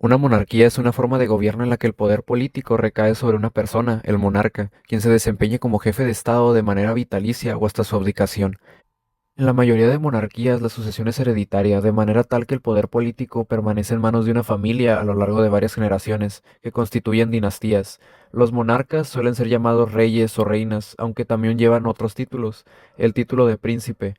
Una monarquía es una forma de gobierno en la que el poder político recae sobre una persona, el monarca, quien se desempeñe como jefe de Estado de manera vitalicia o hasta su abdicación. En la mayoría de monarquías la sucesión es hereditaria, de manera tal que el poder político permanece en manos de una familia a lo largo de varias generaciones, que constituyen dinastías. Los monarcas suelen ser llamados reyes o reinas, aunque también llevan otros títulos, el título de príncipe,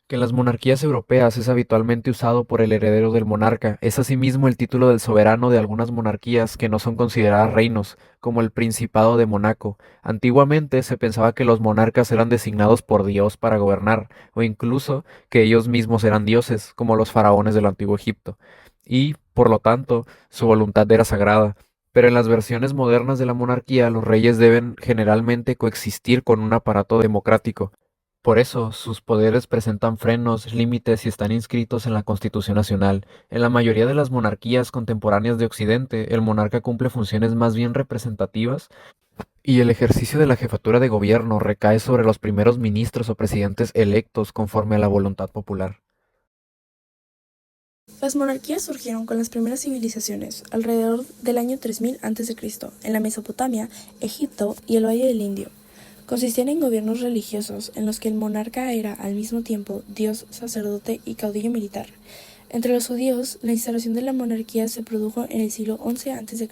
que en las monarquías europeas es habitualmente usado por el heredero del monarca. Es asimismo el título del soberano de algunas monarquías que no son consideradas reinos, como el Principado de Mónaco. Antiguamente se pensaba que los monarcas eran designados por Dios para gobernar, o incluso que ellos mismos eran dioses, como los faraones del antiguo Egipto, y, por lo tanto, su voluntad era sagrada. Pero en las versiones modernas de la monarquía, los reyes deben generalmente coexistir con un aparato democrático. Por eso, sus poderes presentan frenos, límites y están inscritos en la Constitución Nacional. En la mayoría de las monarquías contemporáneas de Occidente, el monarca cumple funciones más bien representativas y el ejercicio de la jefatura de gobierno recae sobre los primeros ministros o presidentes electos conforme a la voluntad popular. Las monarquías surgieron con las primeras civilizaciones alrededor del año 3000 a.C. en la Mesopotamia, Egipto y el Valle del Indio. Consistían en gobiernos religiosos en los que el monarca era al mismo tiempo dios, sacerdote y caudillo militar. Entre los judíos, la instalación de la monarquía se produjo en el siglo XI a.C.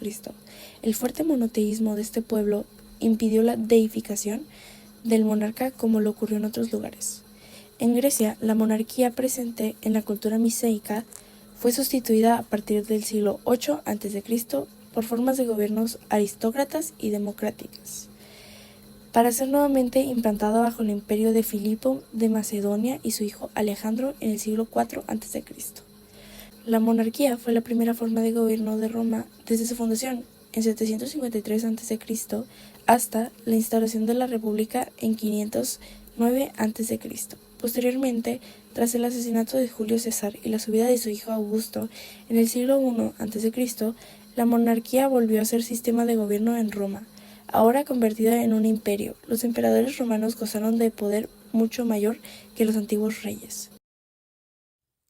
El fuerte monoteísmo de este pueblo impidió la deificación del monarca como lo ocurrió en otros lugares. En Grecia, la monarquía presente en la cultura miseica fue sustituida a partir del siglo VIII a.C. por formas de gobiernos aristócratas y democráticas, para ser nuevamente implantada bajo el imperio de Filipo de Macedonia y su hijo Alejandro en el siglo IV a.C. La monarquía fue la primera forma de gobierno de Roma desde su fundación en 753 a.C. hasta la instauración de la República en 509 a.C. Posteriormente, tras el asesinato de Julio César y la subida de su hijo Augusto en el siglo I a.C., la monarquía volvió a ser sistema de gobierno en Roma. Ahora convertida en un imperio, los emperadores romanos gozaron de poder mucho mayor que los antiguos reyes.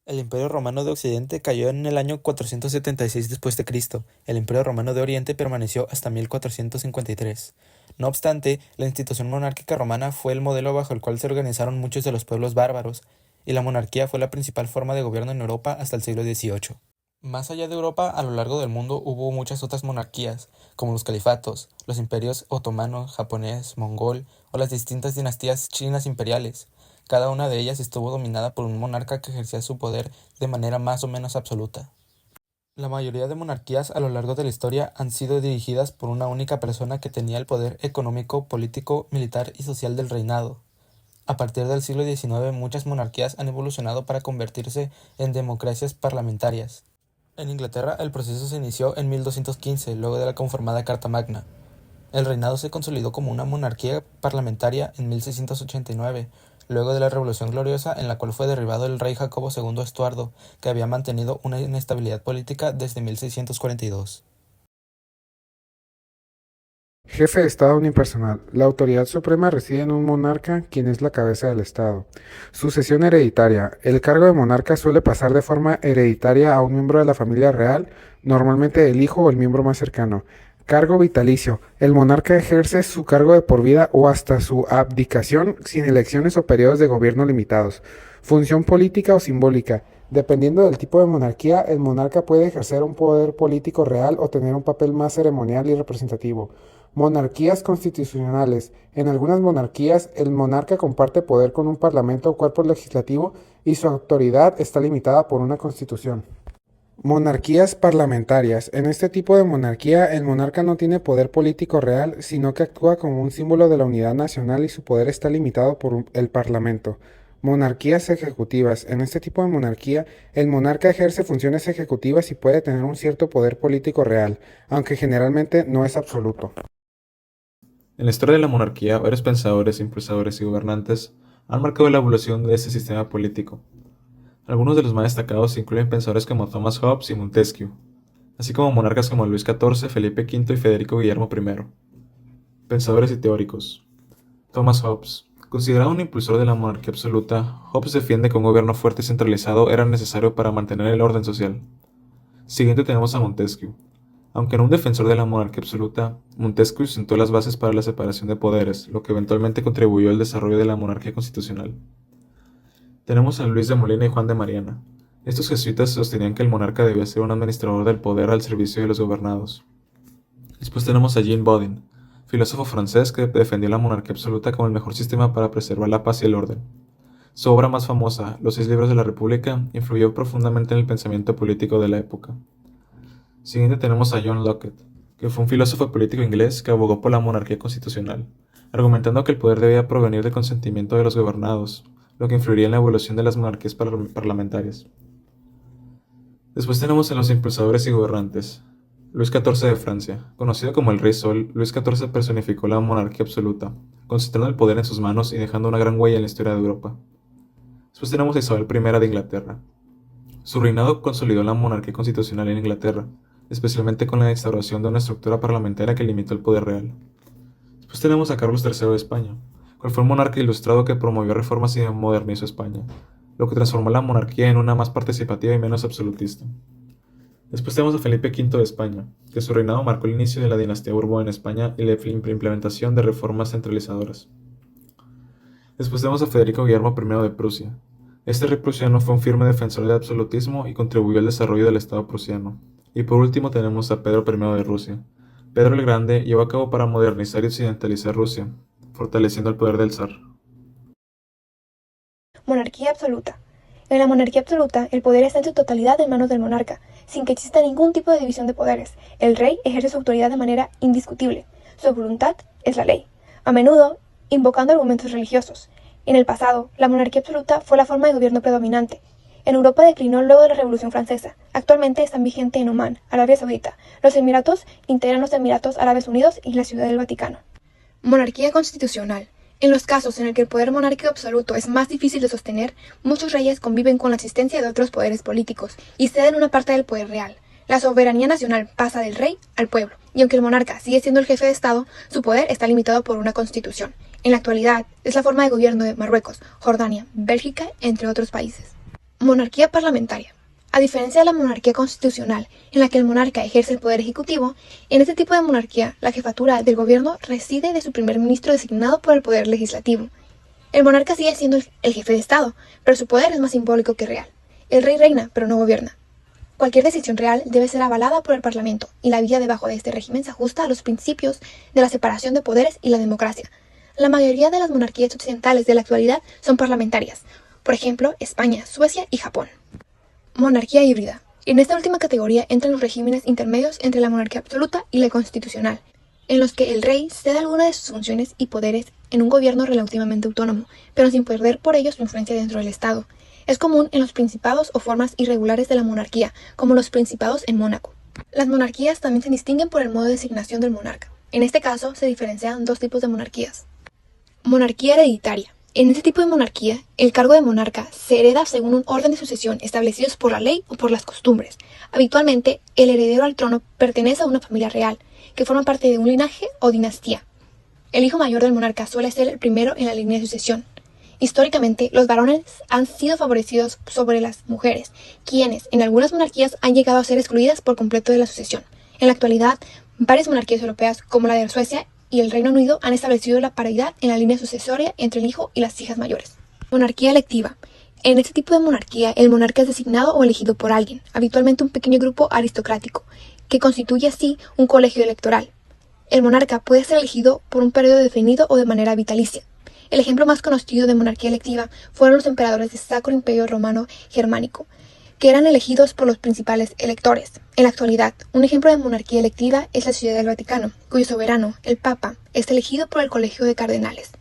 El Imperio Romano de Occidente cayó en el año 476 después de Cristo. El Imperio Romano de Oriente permaneció hasta 1453. No obstante, la institución monárquica romana fue el modelo bajo el cual se organizaron muchos de los pueblos bárbaros, y la monarquía fue la principal forma de gobierno en Europa hasta el siglo XVIII. Más allá de Europa, a lo largo del mundo hubo muchas otras monarquías, como los califatos, los imperios otomano, japonés, mongol o las distintas dinastías chinas imperiales. Cada una de ellas estuvo dominada por un monarca que ejercía su poder de manera más o menos absoluta. La mayoría de monarquías a lo largo de la historia han sido dirigidas por una única persona que tenía el poder económico, político, militar y social del reinado. A partir del siglo XIX, muchas monarquías han evolucionado para convertirse en democracias parlamentarias. En Inglaterra, el proceso se inició en 1215, luego de la conformada Carta Magna. El reinado se consolidó como una monarquía parlamentaria en 1689, luego de la Revolución Gloriosa, en la cual fue derribado el rey Jacobo II Estuardo, que había mantenido una inestabilidad política desde 1642. Jefe de Estado unipersonal. La autoridad suprema reside en un monarca, quien es la cabeza del Estado. Sucesión hereditaria. El cargo de monarca suele pasar de forma hereditaria a un miembro de la familia real, normalmente el hijo o el miembro más cercano. Cargo vitalicio. El monarca ejerce su cargo de por vida o hasta su abdicación sin elecciones o periodos de gobierno limitados. Función política o simbólica. Dependiendo del tipo de monarquía, el monarca puede ejercer un poder político real o tener un papel más ceremonial y representativo. Monarquías constitucionales. En algunas monarquías, el monarca comparte poder con un parlamento o cuerpo legislativo y su autoridad está limitada por una constitución. Monarquías parlamentarias. En este tipo de monarquía, el monarca no tiene poder político real, sino que actúa como un símbolo de la unidad nacional y su poder está limitado por el parlamento. Monarquías ejecutivas. En este tipo de monarquía, el monarca ejerce funciones ejecutivas y puede tener un cierto poder político real, aunque generalmente no es absoluto. En la historia de la monarquía, varios pensadores, impulsadores y gobernantes han marcado la evolución de este sistema político. Algunos de los más destacados incluyen pensadores como Thomas Hobbes y Montesquieu, así como monarcas como Luis XIV, Felipe V y Federico Guillermo I. Pensadores y teóricos. Thomas Hobbes. Considerado un impulsor de la monarquía absoluta, Hobbes defiende que un gobierno fuerte y centralizado era necesario para mantener el orden social. Siguiente tenemos a Montesquieu. Aunque no un defensor de la monarquía absoluta, Montesquieu sentó las bases para la separación de poderes, lo que eventualmente contribuyó al desarrollo de la monarquía constitucional. Tenemos a Luis de Molina y Juan de Mariana. Estos jesuitas sostenían que el monarca debía ser un administrador del poder al servicio de los gobernados. Después tenemos a Jean Bodin, filósofo francés que defendió la monarquía absoluta como el mejor sistema para preservar la paz y el orden. Su obra más famosa, Los 6 libros de la República, influyó profundamente en el pensamiento político de la época. Siguiente tenemos a John Locke, que fue un filósofo político inglés que abogó por la monarquía constitucional, argumentando que el poder debía provenir del consentimiento de los gobernados, lo que influiría en la evolución de las monarquías parlamentarias. Después tenemos a los impulsadores y gobernantes. Luis XIV de Francia, conocido como el Rey Sol, Luis XIV personificó la monarquía absoluta, concentrando el poder en sus manos y dejando una gran huella en la historia de Europa. Después tenemos a Isabel I de Inglaterra. Su reinado consolidó la monarquía constitucional en Inglaterra, especialmente con la instauración de una estructura parlamentaria que limitó el poder real. Después tenemos a Carlos III de España, cual fue un monarca ilustrado que promovió reformas y modernizó España, lo que transformó la monarquía en una más participativa y menos absolutista. Después tenemos a Felipe V de España, que su reinado marcó el inicio de la dinastía Borbón en España y la implementación de reformas centralizadoras. Después tenemos a Federico Guillermo I de Prusia. Este rey prusiano fue un firme defensor del absolutismo y contribuyó al desarrollo del Estado prusiano. Y por último tenemos a Pedro I de Rusia. Pedro el Grande llevó a cabo para modernizar y occidentalizar Rusia, fortaleciendo el poder del zar. Monarquía absoluta. En la monarquía absoluta, el poder está en su totalidad en manos del monarca, sin que exista ningún tipo de división de poderes. El rey ejerce su autoridad de manera indiscutible. Su voluntad es la ley, a menudo invocando argumentos religiosos. En el pasado, la monarquía absoluta fue la forma de gobierno predominante. En Europa declinó luego de la Revolución Francesa. Actualmente están vigentes en Omán, Arabia Saudita. Los Emiratos integran los Emiratos Árabes Unidos y la Ciudad del Vaticano. Monarquía constitucional. En los casos en el que el poder monárquico absoluto es más difícil de sostener, muchos reyes conviven con la existencia de otros poderes políticos y ceden una parte del poder real. La soberanía nacional pasa del rey al pueblo, y aunque el monarca sigue siendo el jefe de Estado, su poder está limitado por una constitución. En la actualidad, es la forma de gobierno de Marruecos, Jordania, Bélgica, entre otros países. Monarquía parlamentaria. A diferencia de la monarquía constitucional, en la que el monarca ejerce el poder ejecutivo, en este tipo de monarquía, la jefatura del gobierno reside de su primer ministro designado por el poder legislativo. El monarca sigue siendo el jefe de Estado, pero su poder es más simbólico que real. El rey reina, pero no gobierna. Cualquier decisión real debe ser avalada por el Parlamento, y la vida debajo de este régimen se ajusta a los principios de la separación de poderes y la democracia. La mayoría de las monarquías occidentales de la actualidad son parlamentarias, por ejemplo, España, Suecia y Japón. Monarquía híbrida. En esta última categoría entran los regímenes intermedios entre la monarquía absoluta y la constitucional, en los que el rey cede algunas de sus funciones y poderes en un gobierno relativamente autónomo, pero sin perder por ello su influencia dentro del Estado. Es común en los principados o formas irregulares de la monarquía, como los principados en Mónaco. Las monarquías también se distinguen por el modo de designación del monarca. En este caso, se diferencian dos tipos de monarquías. Monarquía hereditaria. En este tipo de monarquía, el cargo de monarca se hereda según un orden de sucesión establecidos por la ley o por las costumbres. Habitualmente, el heredero al trono pertenece a una familia real, que forma parte de un linaje o dinastía. El hijo mayor del monarca suele ser el primero en la línea de sucesión. Históricamente, los varones han sido favorecidos sobre las mujeres, quienes en algunas monarquías han llegado a ser excluidas por completo de la sucesión. En la actualidad, varias monarquías europeas, como la de Suecia y el Reino Unido, han establecido la paridad en la línea sucesoria entre el hijo y las hijas mayores. Monarquía electiva. En este tipo de monarquía, el monarca es designado o elegido por alguien, habitualmente un pequeño grupo aristocrático, que constituye así un colegio electoral. El monarca puede ser elegido por un periodo definido o de manera vitalicia. El ejemplo más conocido de monarquía electiva fueron los emperadores del Sacro Imperio Romano Germánico, que eran elegidos por los principales electores. En la actualidad, un ejemplo de monarquía electiva es la Ciudad del Vaticano, cuyo soberano, el Papa, es elegido por el Colegio de Cardenales.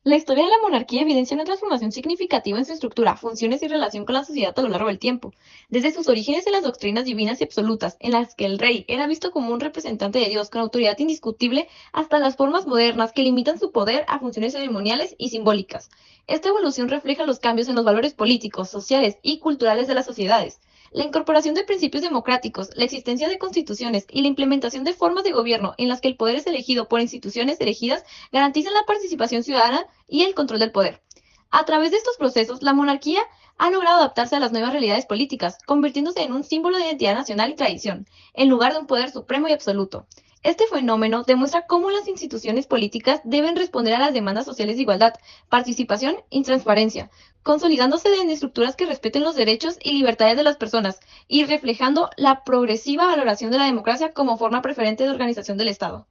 La historia de la monarquía evidencia una transformación significativa en su estructura, funciones y relación con la sociedad a lo largo del tiempo. Desde sus orígenes en las doctrinas divinas y absolutas, en las que el rey era visto como un representante de Dios con autoridad indiscutible, hasta las formas modernas que limitan su poder a funciones ceremoniales y simbólicas. Esta evolución refleja los cambios en los valores políticos, sociales y culturales de las sociedades. La incorporación de principios democráticos, la existencia de constituciones y la implementación de formas de gobierno en las que el poder es elegido por instituciones elegidas garantizan la participación ciudadana y el control del poder. A través de estos procesos, la monarquía ha logrado adaptarse a las nuevas realidades políticas, convirtiéndose en un símbolo de identidad nacional y tradición, en lugar de un poder supremo y absoluto. Este fenómeno demuestra cómo las instituciones políticas deben responder a las demandas sociales de igualdad, participación y transparencia, consolidándose en estructuras que respeten los derechos y libertades de las personas y reflejando la progresiva valoración de la democracia como forma preferente de organización del Estado.